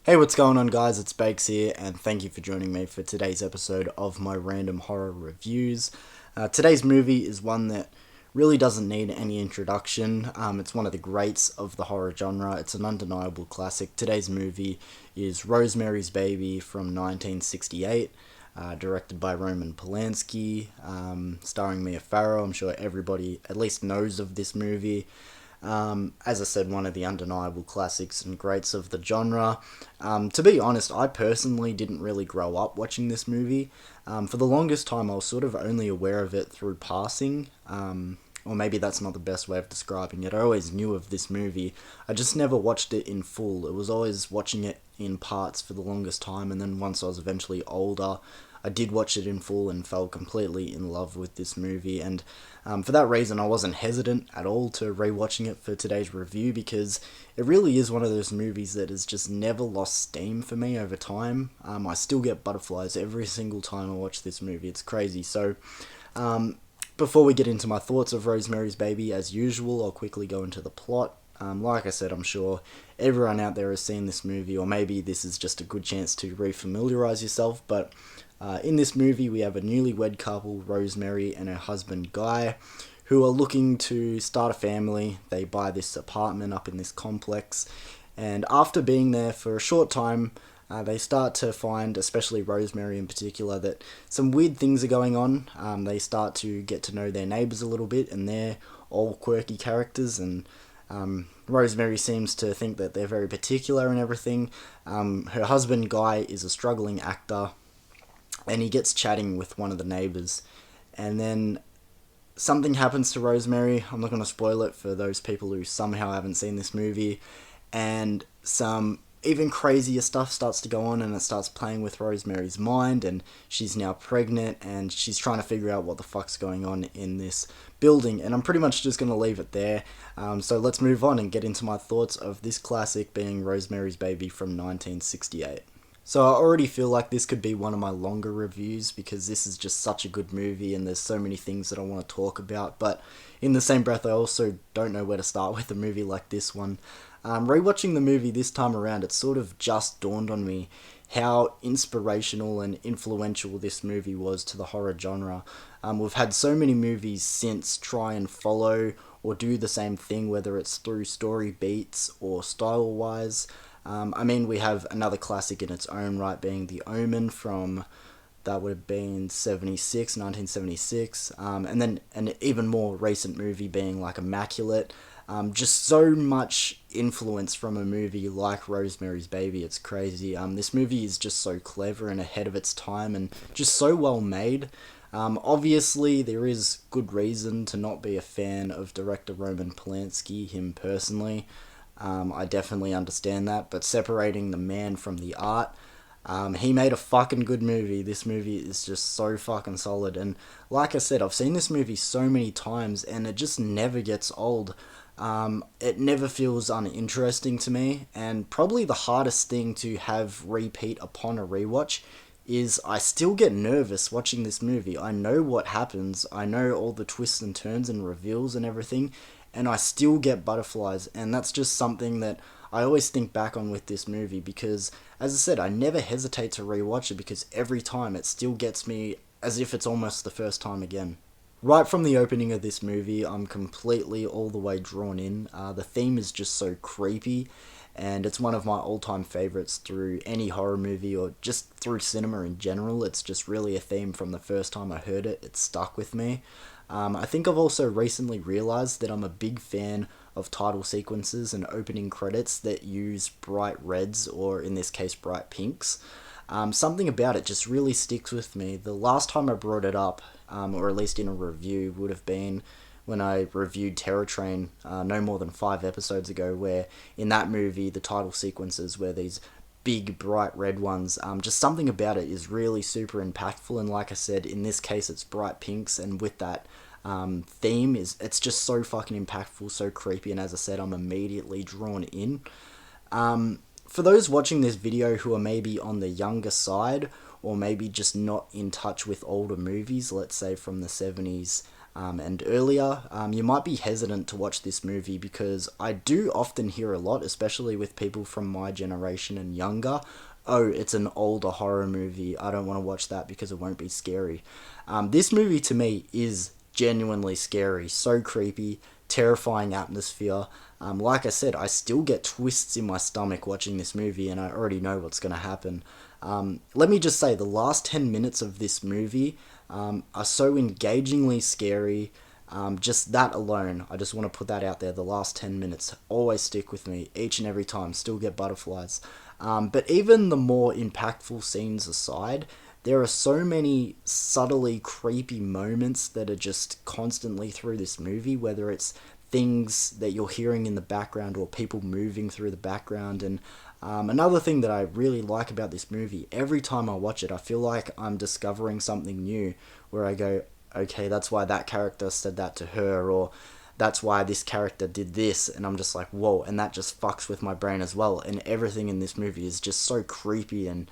Hey, what's going on, guys? It's Bakes here, and thank you for joining me for today's episode of my random horror reviews. Today's movie is one that really doesn't need any introduction. It's one of the greats of the horror genre. It's an undeniable classic. Today's movie is Rosemary's Baby from 1968, directed by Roman Polanski, starring Mia Farrow. I'm sure everybody at least knows of this movie. As I said, one of the undeniable classics and greats of the genre. To be honest, I personally didn't really grow up watching this movie. For the longest time, I was sort of only aware of it through passing. Or maybe that's not the best way of describing it. I always knew of this movie. I just never watched it in full. It was always watching it in parts for the longest time, and then once I was eventually older, I did watch it in full and fell completely in love with this movie. And for that reason, I wasn't hesitant at all to rewatching it for today's review, because it really is one of those movies that has just never lost steam for me over time. I still get butterflies every single time I watch this movie. It's crazy. So, before we get into my thoughts of Rosemary's Baby, as usual, I'll quickly go into the plot. Like I said, I'm sure everyone out there has seen this movie, or maybe this is just a good chance to refamiliarize yourself, but in this movie, we have a newlywed couple, Rosemary and her husband Guy, who are looking to start a family. They buy this apartment up in this complex, and after being there for a short time, they start to find, especially Rosemary in particular, that some weird things are going on. They start to get to know their neighbours a little bit, and they're all quirky characters, and Rosemary seems to think that they're very particular and everything. Her husband Guy is a struggling actor, and he gets chatting with one of the neighbours, and then something happens to Rosemary. I'm not going to spoil it for those people who somehow haven't seen this movie, and some even crazier stuff starts to go on, and it starts playing with Rosemary's mind, and she's now pregnant, and she's trying to figure out what the fuck's going on in this building. And I'm pretty much just going to leave it there. So let's move on and get into my thoughts of this classic, being Rosemary's Baby from 1968. So I already feel like this could be one of my longer reviews, because this is just such a good movie and there's so many things that I want to talk about. But in the same breath, I also don't know where to start with a movie like this one. Rewatching the movie this time around, it sort of just dawned on me how inspirational and influential this movie was to the horror genre. We've had so many movies since try and follow or do the same thing, whether it's through story beats or style-wise. We have another classic in its own right, being The Omen from, that would have been 1976, and then an even more recent movie being like Immaculate. Just so much influence from a movie like Rosemary's Baby, it's crazy. This movie is just so clever and ahead of its time, and just so well made. Obviously, there is good reason to not be a fan of director Roman Polanski, him personally. I definitely understand that, but separating the man from the art, he made a fucking good movie. This movie is just so fucking solid, and like I said, I've seen this movie so many times, and it just never gets old. It never feels uninteresting to me, and probably the hardest thing to have repeat upon a rewatch is I still get nervous watching this movie. I know what happens, I know all the twists and turns and reveals and everything, and I still get butterflies, and that's just something that I always think back on with this movie, because, as I said, I never hesitate to rewatch it, because every time it still gets me as if it's almost the first time again. Right from the opening of this movie, I'm completely all the way drawn in. The theme is just so creepy, and it's one of my all-time favorites through any horror movie or just through cinema in general. It's just really a theme from the first time I heard it. It stuck with me. I think I've also recently realised that I'm a big fan of title sequences and opening credits that use bright reds, or in this case bright pinks. Something about it just really sticks with me. The last time I brought it up, or at least in a review, would have been when I reviewed Terror Train no more than 5 episodes ago, where in that movie the title sequences were these big bright red ones. Just something about it is really super impactful, and like I said, in this case it's bright pinks, and with that theme, it's just so fucking impactful, so creepy, and as I said, I'm immediately drawn in. For those watching this video who are maybe on the younger side, or maybe just not in touch with older movies, let's say from the 70s, and earlier, you might be hesitant to watch this movie because I do often hear a lot, especially with people from my generation and younger, oh, it's an older horror movie, I don't want to watch that because it won't be scary. This movie to me is genuinely scary, so creepy, terrifying atmosphere. Like I said, I still get twists in my stomach watching this movie, and I already know what's going to happen. Let me just say, the last 10 minutes of this movie are so engagingly scary. Just that alone, I just want to put that out there. The last 10 minutes always stick with me each and every time, still get butterflies. But even the more impactful scenes aside, there are so many subtly creepy moments that are just constantly through this movie, whether it's things that you're hearing in the background or people moving through the background. And another thing that I really like about this movie, every time I watch it, I feel like I'm discovering something new where I go, okay, that's why that character said that to her, or that's why this character did this, and I'm just like, whoa, and that just fucks with my brain as well. And everything in this movie is just so creepy, and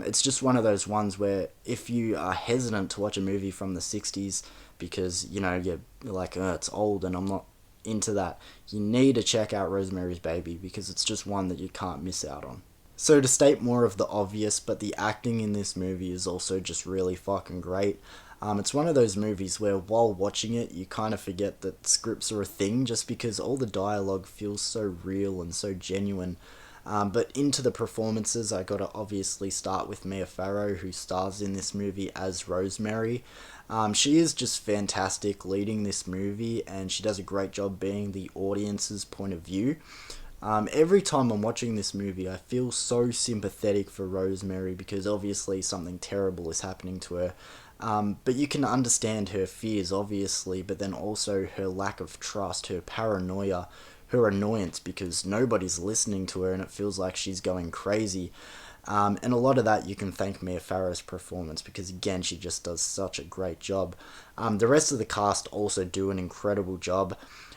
it's just one of those ones where if you are hesitant to watch a movie from the 60s because, you're like, it's old and I'm not into that, you need to check out Rosemary's Baby because it's just one that you can't miss out on. So to state more of the obvious, but the acting in this movie is also just really fucking great. It's one of those movies where while watching it, you kind of forget that scripts are a thing just because all the dialogue feels so real and so genuine. But into the performances, I gotta obviously start with Mia Farrow, who stars in this movie as Rosemary. She is just fantastic leading this movie, and she does a great job being the audience's point of view. Every time I'm watching this movie, I feel so sympathetic for Rosemary because obviously something terrible is happening to her. But you can understand her fears, obviously, but then also her lack of trust, her paranoia, her annoyance because nobody's listening to her and it feels like she's going crazy. And a lot of that you can thank Mia Farrow's performance because, again, she just does such a great job. The rest of the cast also do an incredible job,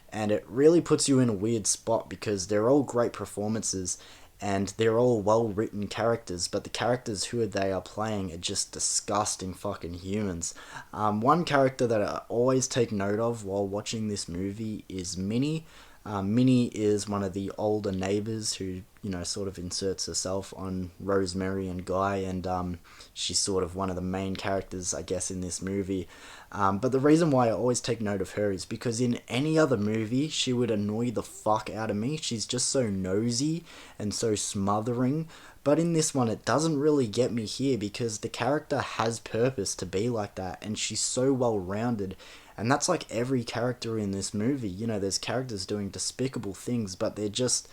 and it really puts you in a weird spot because they're all great performances and they're all well-written characters, but the characters who they are playing are just disgusting fucking humans. One character that I always take note of while watching this movie is Minnie. Minnie is one of the older neighbors who, sort of inserts herself on Rosemary and Guy, and she's sort of one of the main characters, I guess, in this movie. But the reason why I always take note of her is because in any other movie, she would annoy the fuck out of me. She's just so nosy and so smothering. But in this one, it doesn't really get me here because the character has purpose to be like that, and she's so well-rounded. And that's like every character in this movie. There's characters doing despicable things, but they're just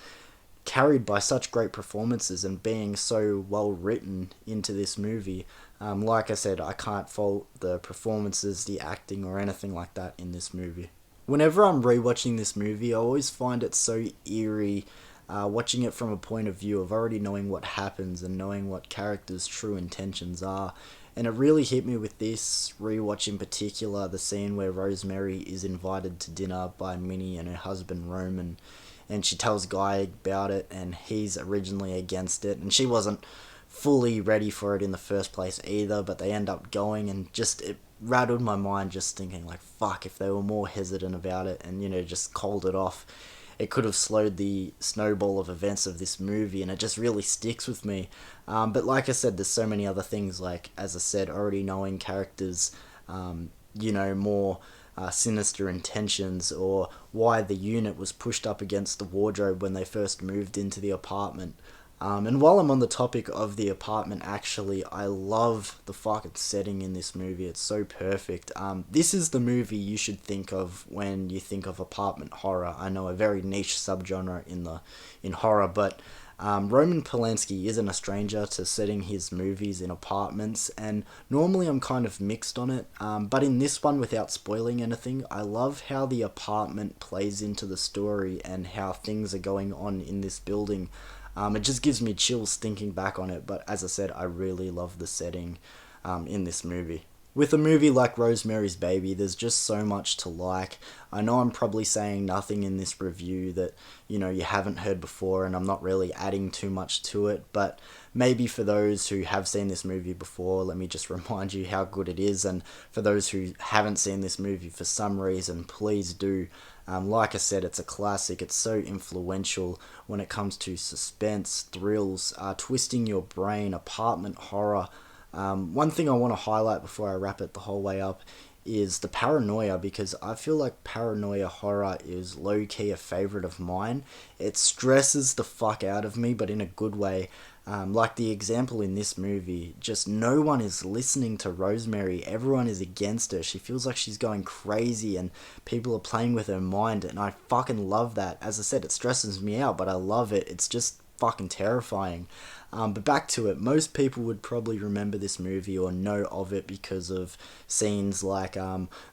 carried by such great performances and being so well written into this movie. Like I said, I can't fault the performances, the acting, or anything like that in this movie. Whenever I'm rewatching this movie, I always find it so eerie, watching it from a point of view of already knowing what happens and knowing what characters' true intentions are. And it really hit me with this rewatch in particular, the scene where Rosemary is invited to dinner by Minnie and her husband Roman, and she tells Guy about it, and he's originally against it, and she wasn't fully ready for it in the first place either, but they end up going, and just it rattled my mind just thinking like, fuck, if they were more hesitant about it and, just called it off, it could have slowed the snowball of events of this movie, and it just really sticks with me. But like I said, there's so many other things, like, as I said, already knowing characters, more sinister intentions, or why the unit was pushed up against the wardrobe when they first moved into the apartment. And while I'm on the topic of the apartment, actually, I love the fucking setting in this movie. It's so perfect. This is the movie you should think of when you think of apartment horror. I know, a very niche subgenre in horror, but Roman Polanski isn't a stranger to setting his movies in apartments, and normally I'm kind of mixed on it, but in this one, without spoiling anything, I love how the apartment plays into the story and how things are going on in this building. It just gives me chills thinking back on it, but as I said, I really love the setting in this movie. With a movie like Rosemary's Baby, there's just so much to like. I know I'm probably saying nothing in this review that, you haven't heard before, and I'm not really adding too much to it, but maybe for those who have seen this movie before, let me just remind you how good it is. And for those who haven't seen this movie for some reason, please do. Like I said, it's a classic. It's so influential when it comes to suspense, thrills, twisting your brain, apartment horror. One thing I want to highlight before I wrap it the whole way up is the paranoia, because I feel like paranoia horror is low key a favorite of mine. It stresses the fuck out of me, but in a good way. Like the example in this movie, just no one is listening to Rosemary. Everyone is against her. She feels like she's going crazy and people are playing with her mind, and I fucking love that. As I said, it stresses me out, but I love it. It's just fucking terrifying. But back to it, most people would probably remember this movie or know of it because of scenes like,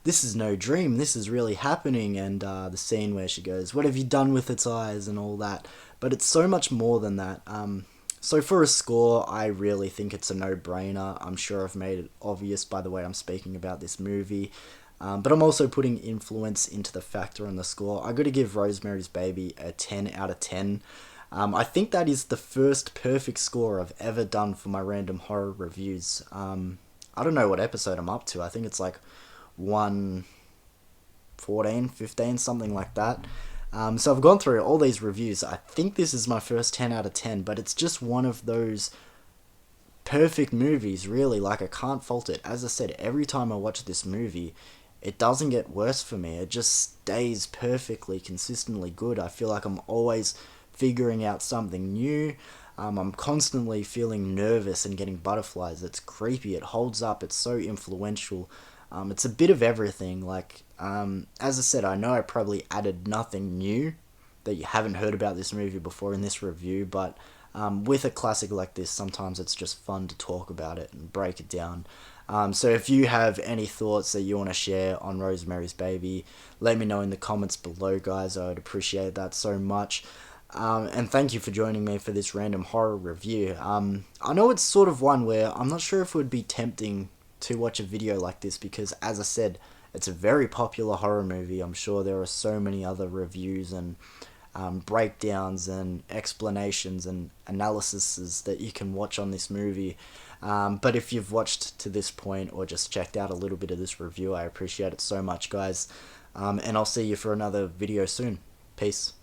this is no dream, this is really happening, and the scene where she goes, what have you done with its eyes, and all that. But it's so much more than that. So for a score, I really think it's a no-brainer. I'm sure I've made it obvious by the way I'm speaking about this movie. But I'm also putting influence into the factor on the score. I got to give Rosemary's Baby a 10 out of 10. I think that is the first perfect score I've ever done for my random horror reviews. I don't know what episode I'm up to. I think it's like 114, 15, something like that. So I've gone through all these reviews. I think this is my first 10 out of 10, but it's just one of those perfect movies, really. Like, I can't fault it. As I said, every time I watch this movie, it doesn't get worse for me. It just stays perfectly, consistently good. I feel like I'm always figuring out something new. I'm constantly feeling nervous and getting butterflies. It's creepy. It holds up. It's so influential. It's a bit of everything. Like, as I said, I know I probably added nothing new that you haven't heard about this movie before in this review, but with a classic like this, sometimes it's just fun to talk about it and break it down. So if you have any thoughts that you want to share on Rosemary's Baby, let me know in the comments below, guys. I would appreciate that so much. And thank you for joining me for this random horror review. I know it's sort of one where I'm not sure if it would be tempting to watch a video like this because, as I said, it's a very popular horror movie. I'm sure there are so many other reviews and breakdowns and explanations and analyses that you can watch on this movie. But if you've watched to this point or just checked out a little bit of this review, I appreciate it so much, guys. And I'll see you for another video soon. Peace.